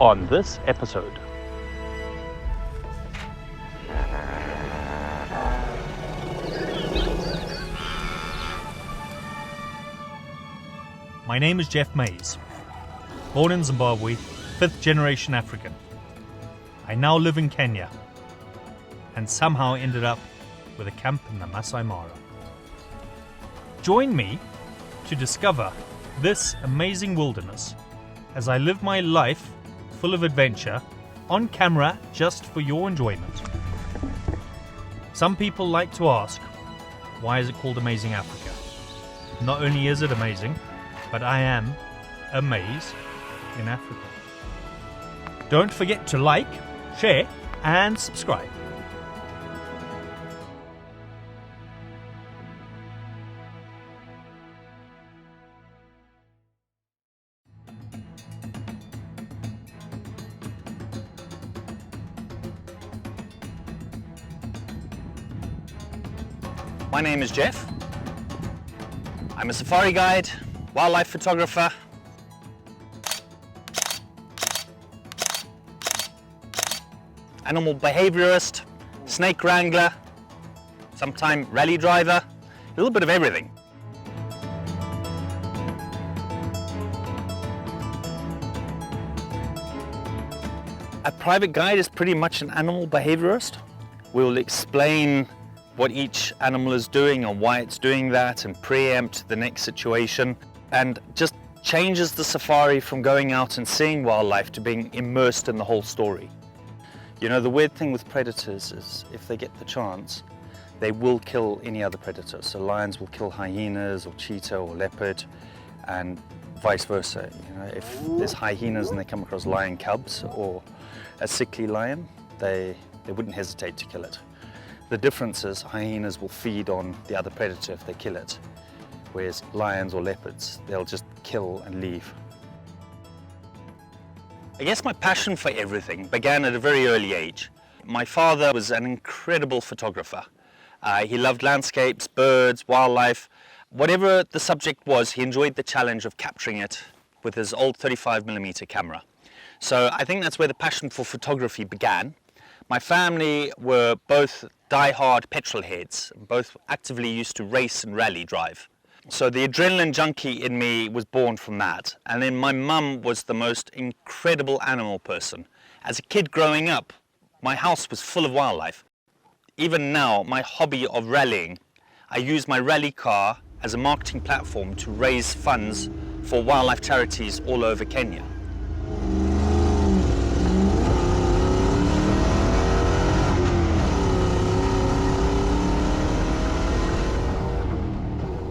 on this episode. My name is Geoff Mays, born in Zimbabwe, 5th generation African. I now live in Kenya and somehow ended up with a camp in the Masai Mara. Join me to discover this amazing wilderness as I live my life full of adventure on camera just for your enjoyment. Some people like to ask, why is it called Amazing Africa? Not only is it amazing, but I am a maze in Africa. Don't forget to like, share, and subscribe. My name is Geoff. I'm a safari guide, wildlife photographer, animal behaviorist, snake wrangler, sometime rally driver, a little bit of everything. A private guide is pretty much an animal behaviorist. We'll explain what each animal is doing and why it's doing that and preempt the next situation, and just changes the safari from going out and seeing wildlife to being immersed in the whole story. You know, the weird thing with predators is if they get the chance, they will kill any other predator. So lions will kill hyenas or cheetah or leopard, and vice versa. You know, if there's hyenas and they come across lion cubs or a sickly lion, they wouldn't hesitate to kill it. The difference is hyenas will feed on the other predator if they kill it, whereas lions or leopards, they'll just kill and leave. I guess my passion for everything began at a very early age. My father was an incredible photographer. He loved landscapes, birds, wildlife. Whatever the subject was, he enjoyed the challenge of capturing it with his old 35mm camera. So I think that's where the passion for photography began. My family were both die-hard petrol heads, both actively used to race and rally drive. So the adrenaline junkie in me was born from that. And then my mum was the most incredible animal person. As a kid growing up, my house was full of wildlife. Even now, my hobby of rallying, I use my rally car as a marketing platform to raise funds for wildlife charities all over Kenya.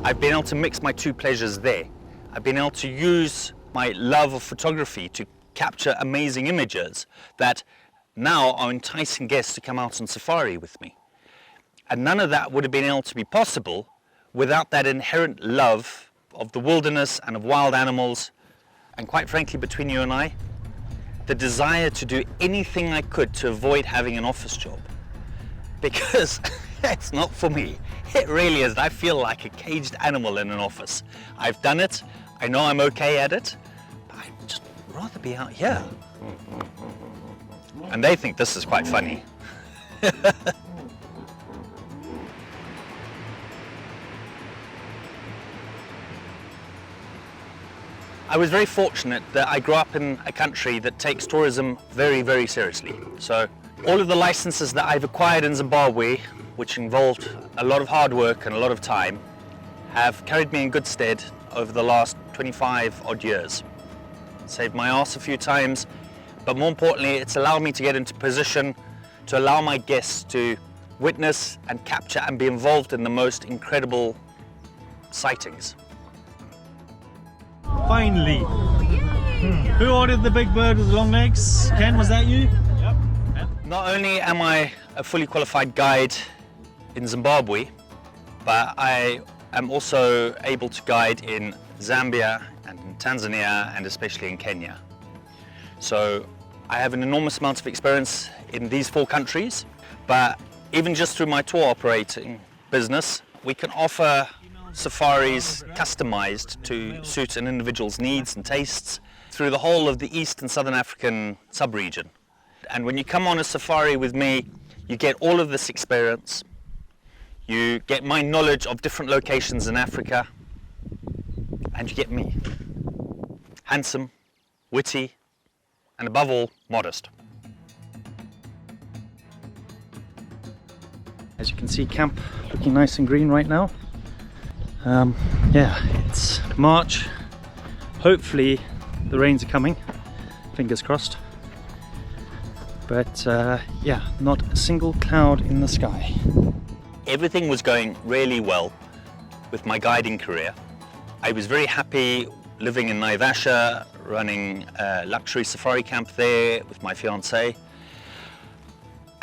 I've been able to mix my two pleasures there. I've been able to use my love of photography to capture amazing images that now are enticing guests to come out on safari with me. And none of that would have been able to be possible without that inherent love of the wilderness and of wild animals, and quite frankly, between you and I, the desire to do anything I could to avoid having an office job. Because it's not for me. It really is. I feel like a caged animal in an office. I've done it. I know I'm okay at it, but I'd just rather be out here. And they think this is quite funny. I was very fortunate that I grew up in a country that takes tourism very, very seriously. So all of the licenses that I've acquired in Zimbabwe, which involved a lot of hard work and a lot of time, have carried me in good stead over the last 25 odd years. Saved my ass a few times, but more importantly, it's allowed me to get into position to allow my guests to witness and capture and be involved in the most incredible sightings. Finally. Who ordered the big bird with the long legs? Ken, was that you? Yep. Not only am I a fully qualified guide in Zimbabwe, but I am also able to guide in Zambia and in Tanzania and especially in Kenya. So I have an enormous amount of experience in these 4 countries, but even just through my tour operating business, we can offer safaris customized to suit an individual's needs and tastes through the whole of the East and Southern African sub-region. And when you come on a safari with me, you get all of this experience. You get my knowledge of different locations in Africa, and you get me. Handsome, witty, and above all, modest. As you can see, camp looking nice and green right now. Yeah, it's March. Hopefully the rains are coming, fingers crossed. But yeah, not a single cloud in the sky. Everything was going really well with my guiding career. I was very happy living in Naivasha, running a luxury safari camp there with my fiancée.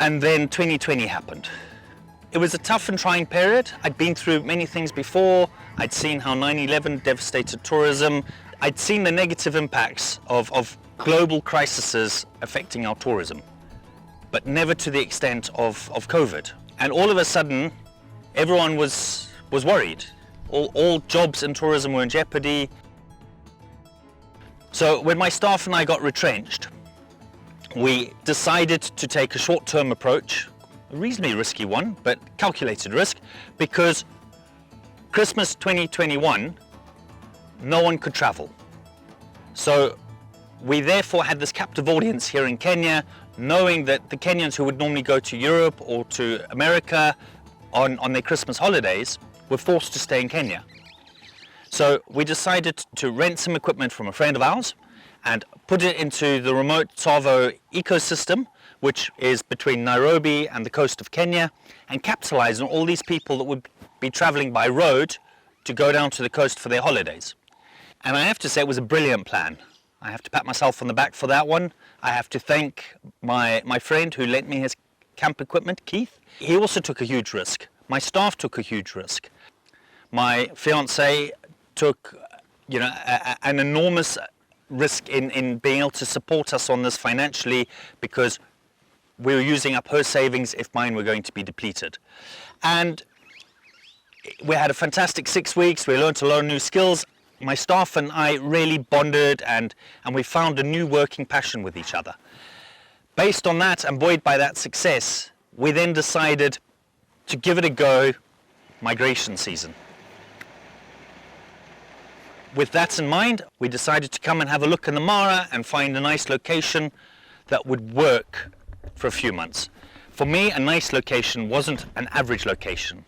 And then 2020 happened. It was a tough and trying period. I'd been through many things before. I'd seen how 9/11 devastated tourism. I'd seen the negative impacts of global crises affecting our tourism, but never to the extent of COVID. And all of a sudden, everyone was worried. All jobs in tourism were in jeopardy. So when my staff and I got retrenched, we decided to take a short-term approach, a reasonably risky one, but calculated risk, because Christmas 2021, no one could travel. So we therefore had this captive audience here in Kenya, knowing that the Kenyans who would normally go to Europe or to America on their Christmas holidays were forced to stay in Kenya. So we decided to rent some equipment from a friend of ours and put it into the remote Tsavo ecosystem, which is between Nairobi and the coast of Kenya, and capitalize on all these people that would be traveling by road to go down to the coast for their holidays. And I have to say it was a brilliant plan. I have to pat myself on the back for that one. I have to thank my friend who lent me his camp equipment, Keith. He also took a huge risk. My staff took a huge risk. My fiancée took, an enormous risk in being able to support us on this financially, because we were using up her savings if mine were going to be depleted. And we had a fantastic 6 weeks. We learned a lot of new skills. My staff and I really bonded, and we found a new working passion with each other. Based on that, and buoyed by that success, we then decided to give it a go, migration season. With that in mind, we decided to come and have a look in the Mara and find a nice location that would work for a few months. For me, a nice location wasn't an average location.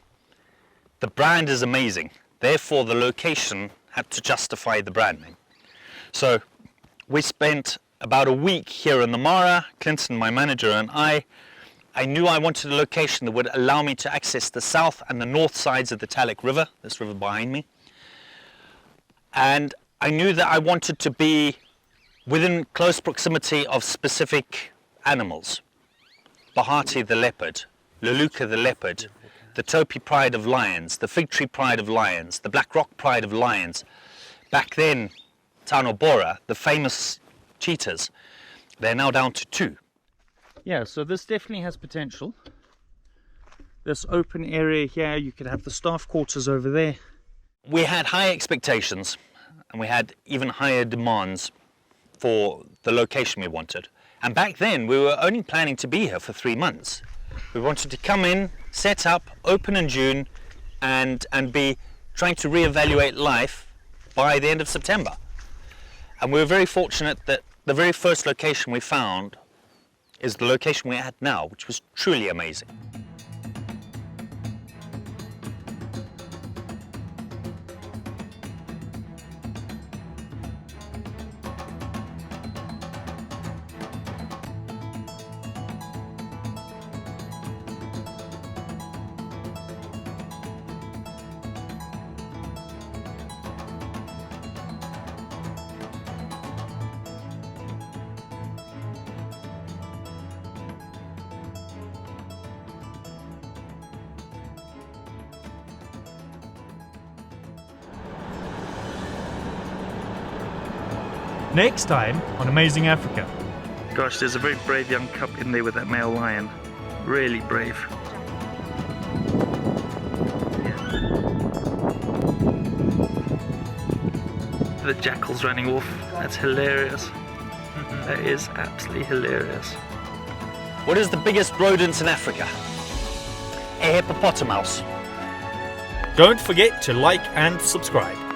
The brand is amazing, therefore the location had to justify the brand name. So we spent about a week here in the Mara, Clinton, my manager, and I. I knew I wanted a location that would allow me to access the south and the north sides of the Talek River, this river behind me. And I knew that I wanted to be within close proximity of specific animals. Bahati the leopard, Luluka the leopard, the Topi pride of lions, the fig tree pride of lions, the black rock pride of lions. Back then, Tano Bora, the famous cheetahs, they're now down to 2. Yeah, so this definitely has potential. This open area here, you could have the staff quarters over there. We had high expectations, and we had even higher demands for the location we wanted. And back then, we were only planning to be here for 3 months. We wanted to come in, set up, open in June, and be trying to reevaluate life by the end of September. And we were very fortunate that the very first location we found is the location we're at now, which was truly amazing. Next time on Amazing Africa. Gosh, there's a very brave young cub in there with that male lion. Really brave. Yeah. the jackal's running off. That's hilarious. That is absolutely hilarious. What is the biggest rodent in Africa? A hippopotamus. Don't forget to like and subscribe.